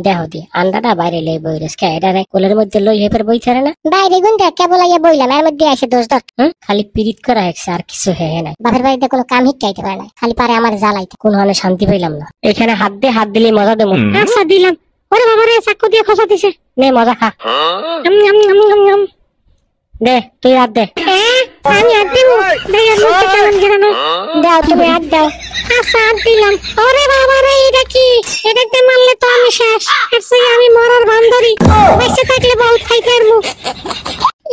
দেখো দি আন্ডাটা বাইরে লই বই রেসকে এটারে কোলের মধ্যে লই হেপের বই ছাড়ে না বাইরে গুনতে কেবল আইয়া বইলাম এর মধ্যে আসে দোষ দর খালি পিরিত করা হয়েছে আর কিছু হয়ে নাই। বাপের বাড়িতে কোনো কাম হিকাইতে পারে না, খালি পারে আমার জ্বালাইতে। কোন হলে শান্তি পাইলাম না। এখানে হাত দিলে মজা দেবো। আচ্ছা দিলাম। ওরে বাবা রে চাকু দিয়ে খোসা দিছে। নে মজা খা। দে তুই হাত দে। আমি হাত দেবো। দাও তুমি হাত দাও। আচ্ছা হাত দিলাম। ওরে বাবা রে এটা কি? এটাতে মারলে তো আমি শেষ। আমি মরার বান্দরি। বেঁচে থাকলে বল খাইতে পারবো।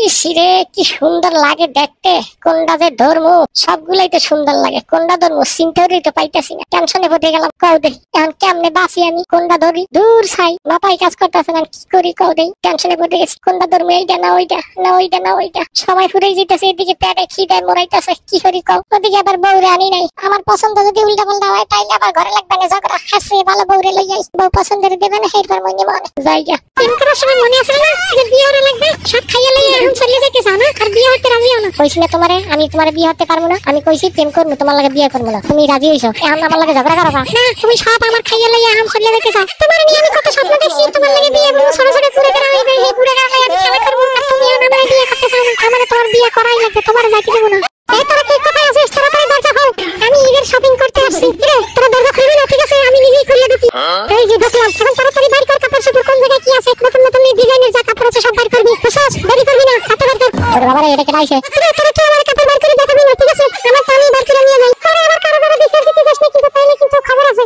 ইসিরে কি সুন্দর লাগে দেখতে। কোনটা যে ধর্ম সবগুলাই তো সুন্দর লাগে। কোনটা ধর্ম চিন্তাই তো পাইতেছি না, টেনশনে পড়ে গেলাম। কও দেই এখন কেমনে বাঁচি আমি? কোনটা ধরি? দূর ছাই মাথায় কাজ করতেছে না, কি করি কও দেই। টেনশনে পড়ে গেছি। কোনটা ধর্ম? এইটা না ওইটা, না ওইটা না ওইটা। সবাই ফুরাই যাইতেছে, এদিকে পেটে খিদায় মরাইতেছে। কি করি কও? ওদিকে আবার বউরে আনি নাই। আমার পছন্দ যদি উল্টা পাল্টা হয় তাইলে আবার ঘরে লাগবে না ঝগড়া। হাসে ভালো বউরে লই যাই। বউ পছন্দের দেবে না হেরবার মনে মনে জায়গা। প্রেম করার সময় মনে আছে না যে বিয়ে হতে লাগবে? সব খাইয়া লইয়া এখন চলে যাইতে চাও না, আর বিয়ে হতে রাজি হও না। কইছি না তোমারে আমি তোমারে বিয়ে হতে পারবো না। আমি কইছি প্রেম করবো, তোমার লাগে বিয়ে করবো না। তুমি রাজি হইছো, এখন আমার লাগে ঝগড়া করবা না। তুমি সব আমার খাইয়া লইয়া এখন চলে যাইতে চাও। তোমার নিয়ে আমি কত স্বপ্ন দেখছি, তোমার লাগে বিয়ে করবো। ছোট ছোট পুরে করা হইবে, এই পুরে করা আমি খেলা করবো। আর তুমি আমার বিয়ে করতে চাও না। আমার তোমার বিয়ে করাই লাগবে, তোমার যাইতে দেবো না। এই তোরা কি কোথায় আছিস? তাড়াতাড়ি দরজা খোল, আমি ঈদের শপিং করতে আসছি। রে তোরা দরজা খুলবি না? ঠিক আছে আমি নিজেই খুলে ঢুকি। এই যে ঢুকলাম, এখন তাড়াতাড়ি বাইর কর কাপড় চোপড়। কোন জায়গায় কি আছে? নতুন নতুন ডিজাইনের যা কাপড় আছে সব বাইর করবি। বুঝছস? দেরি করবি না, হাতে বাইর কর। ওরে বাবা রে এটা কে আইছে? তোরা কি আমার কাপড় বাইর করে দেখাবি না? ঠিক আছে আমার তো আমি বাইর করে নিয়ে যাই। আরে আমার কারো কারো বিচার দিতে যাস না, কিন্তু তাইলে কিন্তু খবর আছে।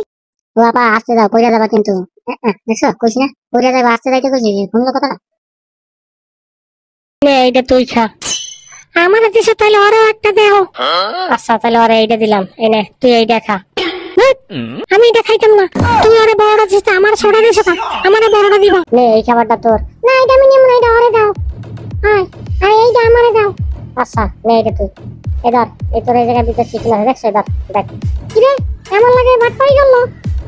বাবা আসতে যাও, কইরা যাবা কিন্তু। দেখছো কইছি না কইরা যাবা, আসতে যাইতে কইছি। শুনলো কথাটা? নে এইটা তুই খা। আমার দিছে তাইলে আরো একটা দেও। আচ্ছা তাহলে ওরে এইটা দিলাম, এনে তুই এইটা খা। আমি এটা খাইতাম না। তুই আরে বড়টা দিছ, আমার ছোটটা দিছ না। আমারে বড়টা দিব। নে এই খাবারটা তোর। না এটা আমি নিব না, এটা আরে দাও। আয় আয় এইটা আমারে দাও। আচ্ছা নে এইটা তুই। এদার এই তোর এই জায়গায় দিতে শিখলা দেখছো? এদার দেখ কি রে এমন লাগে ভাত পাই গেল।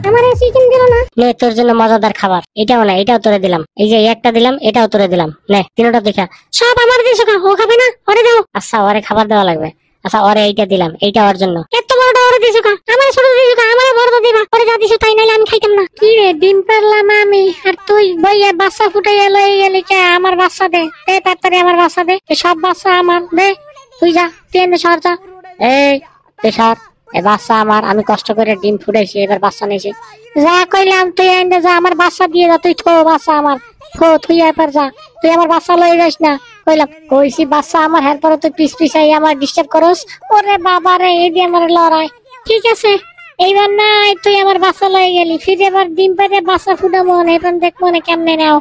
আমারে চিকেন দিল না। নে তোর জন্য মজাদার খাবার। এটাও না, এটাও তোরে দিলাম। এই যে একটা দিলাম, এটাও তোরে দিলাম। নে তিনটা দেখা। সব আমার দিছ কা? ও খাবে না? ওরে দাও। আচ্ছা ওরে খাবার দেওয়া লাগবে। আচ্ছা ওরে এইটা দিলাম, এইটা ওর জন্য। এত বড়টা ওরে দিছ কা? আমারে ছোট দিছ কা? আমারে বড়টা দিবা। ওরে যা দিছ তাই নাইলে আমি খাইতাম না। কি রে ডিম পারলাম আমি, আর তুই বইয়া বাচ্চা ফুটাইয়া লই গেলি কে? আমার বাচ্চা দে, দে তাড়াতাড়ি আমার বাচ্চা দে। সব বাচ্চা আমার দে। তুই যা, তুই এনে সর যা। এই পেশার এই বাচ্চা আমার, আমি কষ্ট করে ডিম ফুটাইছি, এবার বাচ্চা নিয়েছি। যা কইলাম তুই এনে যা, আমার বাচ্চা দিয়ে যা। তুই থো বাচ্চা আমার, থো তুই এবার যা। তুই আমার বাচ্চা লই যাস না কইলাম। কইছি বাচ্চা আমার, এরপরে তুই পিস পিছাই আমার ডিস্টার্ব করস। ওরে বাবা রে এই দিয়ে আমার লড়াই। ঠিক আছে এইবার না তুই আমার বাচ্চা লই গেলি, ফিরে এবার ডিম পেটে বাচ্চা ফুটাবো, এবার দেখবো না কেমনে নাও।